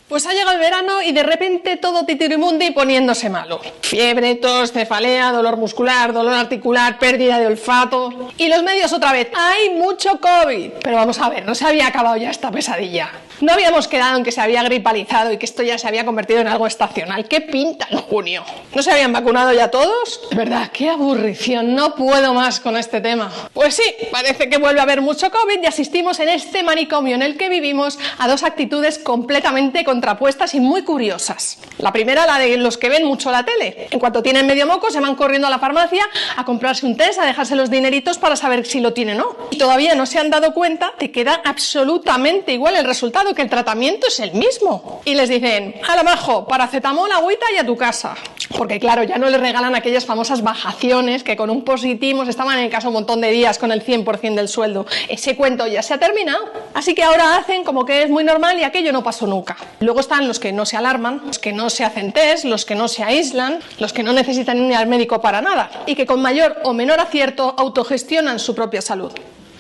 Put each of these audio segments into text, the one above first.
Pues ha llegado el verano y de repente todo titirimundi poniéndose malo. Fiebre, tos, cefalea, dolor muscular, dolor articular, pérdida de olfato. Y los medios otra vez, ¡hay mucho COVID! Pero vamos a ver, no se había acabado ya esta pesadilla. No habíamos quedado en que se había gripalizado y que esto ya se había convertido en algo estacional. ¿Qué pinta en junio? ¿No se habían vacunado ya todos? De verdad, qué aburrición, no puedo más con este tema. Pues sí, parece que vuelve a haber mucho COVID y asistimos en este manicomio en el que vivimos a dos actitudes completamente contrapuestas y muy curiosas. La primera, la de los que ven mucho la tele. En cuanto tienen medio moco, se van corriendo a la farmacia a comprarse un test, a dejarse los dineritos para saber si lo tienen o no. Y todavía no se han dado cuenta de que da absolutamente igual el resultado, que el tratamiento es el mismo. Y les dicen, hala majo, paracetamol, agüita y a tu casa. Porque claro, ya no les regalan aquellas famosas bajaciones que con un positivo se estaban en casa un montón de días con el 100% del sueldo. Ese cuento ya se ha terminado. Así que ahora hacen como que es muy normal y aquello no pasó nunca. Luego están los que no se alarman, los que no se hacen test, los que no se aíslan, los que no necesitan ir al médico para nada y que con mayor o menor acierto autogestionan su propia salud.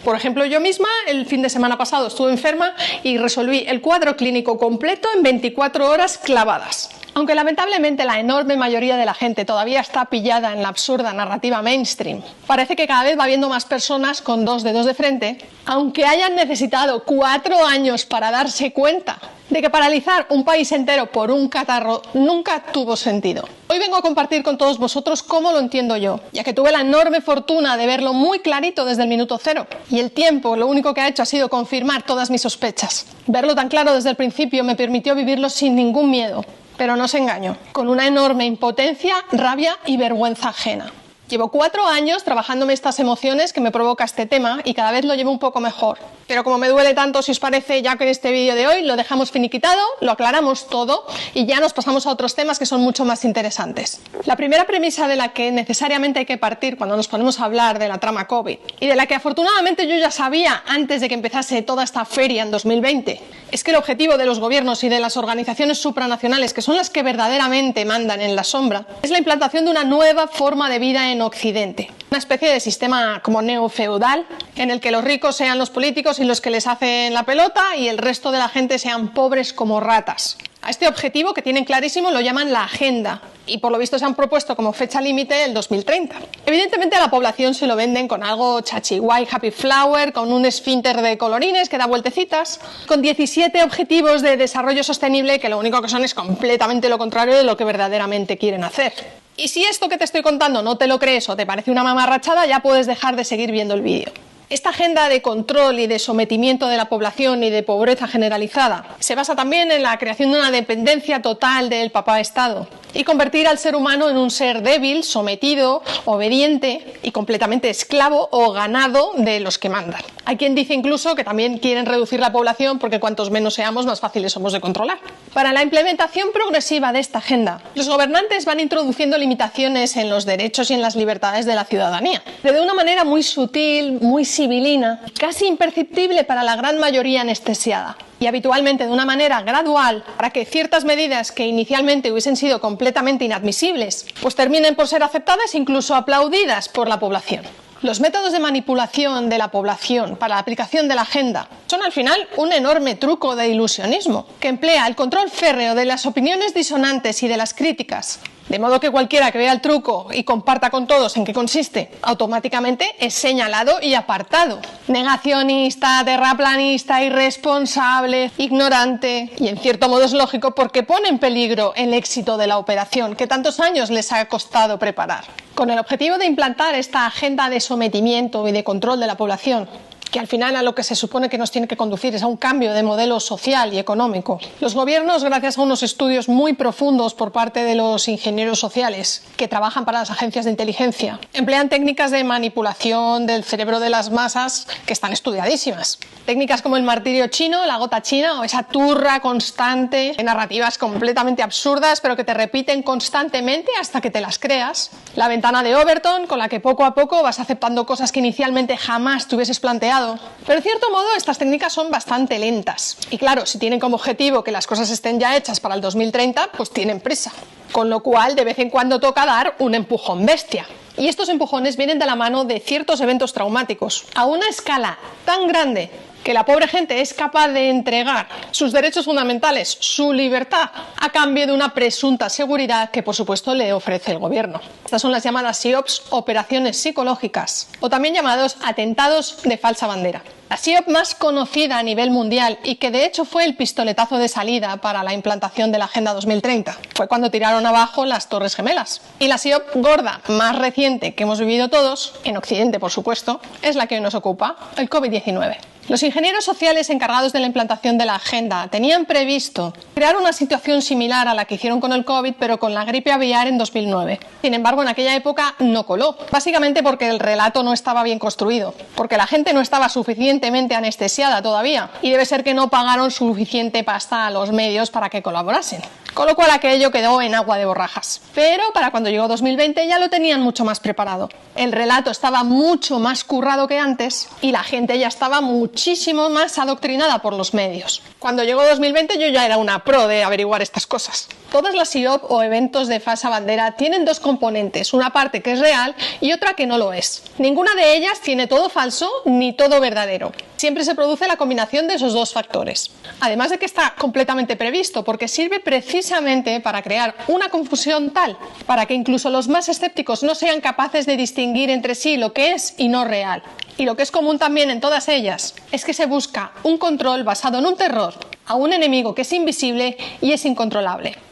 Por ejemplo, yo misma el fin de semana pasado estuve enferma y resolví el cuadro clínico completo en 24 horas clavadas. Aunque lamentablemente la enorme mayoría de la gente todavía está pillada en la absurda narrativa mainstream, parece que cada vez va habiendo más personas con dos dedos de frente, aunque hayan necesitado 4 años para darse cuenta de que paralizar un país entero por un catarro nunca tuvo sentido. Hoy vengo a compartir con todos vosotros cómo lo entiendo yo, ya que tuve la enorme fortuna de verlo muy clarito desde el minuto cero, y el tiempo lo único que ha hecho ha sido confirmar todas mis sospechas. Verlo tan claro desde el principio me permitió vivirlo sin ningún miedo, pero no os engaño, con una enorme impotencia, rabia y vergüenza ajena. Llevo 4 años trabajándome estas emociones que me provoca este tema y cada vez lo llevo un poco mejor. Pero como me duele tanto, si os parece, ya que en este vídeo de hoy lo dejamos finiquitado, lo aclaramos todo y ya nos pasamos a otros temas que son mucho más interesantes. La primera premisa de la que necesariamente hay que partir cuando nos ponemos a hablar de la trama COVID y de la que afortunadamente yo ya sabía antes de que empezase toda esta feria en 2020, es que el objetivo de los gobiernos y de las organizaciones supranacionales, que son las que verdaderamente mandan en la sombra, es la implantación de una nueva forma de vida en Occidente. Una especie de sistema como neofeudal, en el que los ricos sean los políticos y los que les hacen la pelota y el resto de la gente sean pobres como ratas. A este objetivo, que tienen clarísimo, lo llaman la agenda y por lo visto se han propuesto como fecha límite el 2030. Evidentemente a la población se lo venden con algo chachi guay, happy flower, con un esfínter de colorines que da vueltecitas, con 17 objetivos de desarrollo sostenible que lo único que son es completamente lo contrario de lo que verdaderamente quieren hacer. Y si esto que te estoy contando no te lo crees o te parece una mamarrachada, ya puedes dejar de seguir viendo el vídeo. Esta agenda de control y de sometimiento de la población y de pobreza generalizada se basa también en la creación de una dependencia total del papá Estado y convertir al ser humano en un ser débil, sometido, obediente y completamente esclavo o ganado de los que mandan. Hay quien dice incluso que también quieren reducir la población porque cuantos menos seamos, más fáciles somos de controlar. Para la implementación progresiva de esta agenda, los gobernantes van introduciendo limitaciones en los derechos y en las libertades de la ciudadanía, pero de una manera muy sutil, muy sibilina, casi imperceptible para la gran mayoría anestesiada. Y habitualmente de una manera gradual para que ciertas medidas que inicialmente hubiesen sido completamente inadmisibles, pues terminen por ser aceptadas e incluso aplaudidas por la población. Los métodos de manipulación de la población para la aplicación de la agenda son al final un enorme truco de ilusionismo que emplea el control férreo de las opiniones disonantes y de las críticas, de modo que cualquiera que vea el truco y comparta con todos en qué consiste, automáticamente es señalado y apartado. Negacionista, terraplanista, irresponsable, ignorante, y en cierto modo es lógico porque pone en peligro el éxito de la operación que tantos años les ha costado preparar. Con el objetivo de implantar esta agenda de sometimiento y de control de la población, que al final a lo que se supone que nos tiene que conducir es a un cambio de modelo social y económico. Los gobiernos, gracias a unos estudios muy profundos por parte de los ingenieros sociales que trabajan para las agencias de inteligencia, emplean técnicas de manipulación del cerebro de las masas que están estudiadísimas. Técnicas como el martirio chino, la gota china o esa turra constante de narrativas completamente absurdas pero que te repiten constantemente hasta que te las creas. La ventana de Overton, con la que poco a poco vas aceptando cosas que inicialmente jamás te hubieses planteado. Pero en cierto modo estas técnicas son bastante lentas y claro, si tienen como objetivo que las cosas estén ya hechas para el 2030, pues tienen prisa, con lo cual de vez en cuando toca dar un empujón bestia. Y estos empujones vienen de la mano de ciertos eventos traumáticos a una escala tan grande que la pobre gente es capaz de entregar sus derechos fundamentales, su libertad, a cambio de una presunta seguridad que por supuesto le ofrece el gobierno. Estas son las llamadas SIOPs, operaciones psicológicas, o también llamados atentados de falsa bandera. La SIOP más conocida a nivel mundial y que de hecho fue el pistoletazo de salida para la implantación de la Agenda 2030 fue cuando tiraron abajo las Torres Gemelas. Y la SIOP gorda más reciente que hemos vivido todos, en Occidente por supuesto, es la que hoy nos ocupa, el COVID-19. Los ingenieros sociales encargados de la implantación de la agenda tenían previsto crear una situación similar a la que hicieron con el COVID, pero con la gripe aviar en 2009. Sin embargo, en aquella época no coló, básicamente porque el relato no estaba bien construido, porque la gente no estaba suficientemente anestesiada todavía y debe ser que no pagaron suficiente pasta a los medios para que colaborasen. Con lo cual aquello quedó en agua de borrajas. Pero para cuando llegó 2020 ya lo tenían mucho más preparado. El relato estaba mucho más currado que antes y la gente ya estaba muchísimo más adoctrinada por los medios. Cuando llegó 2020 yo ya era una pro de averiguar estas cosas. Todas las SIOP o eventos de falsa bandera tienen dos componentes, una parte que es real y otra que no lo es. Ninguna de ellas tiene todo falso ni todo verdadero. Siempre se produce la combinación de esos dos factores. Además de que está completamente previsto porque sirve precisamente para crear una confusión tal para que incluso los más escépticos no sean capaces de distinguir entre sí lo que es y no real. Y lo que es común también en todas ellas es que se busca un control basado en un terror a un enemigo que es invisible y es incontrolable.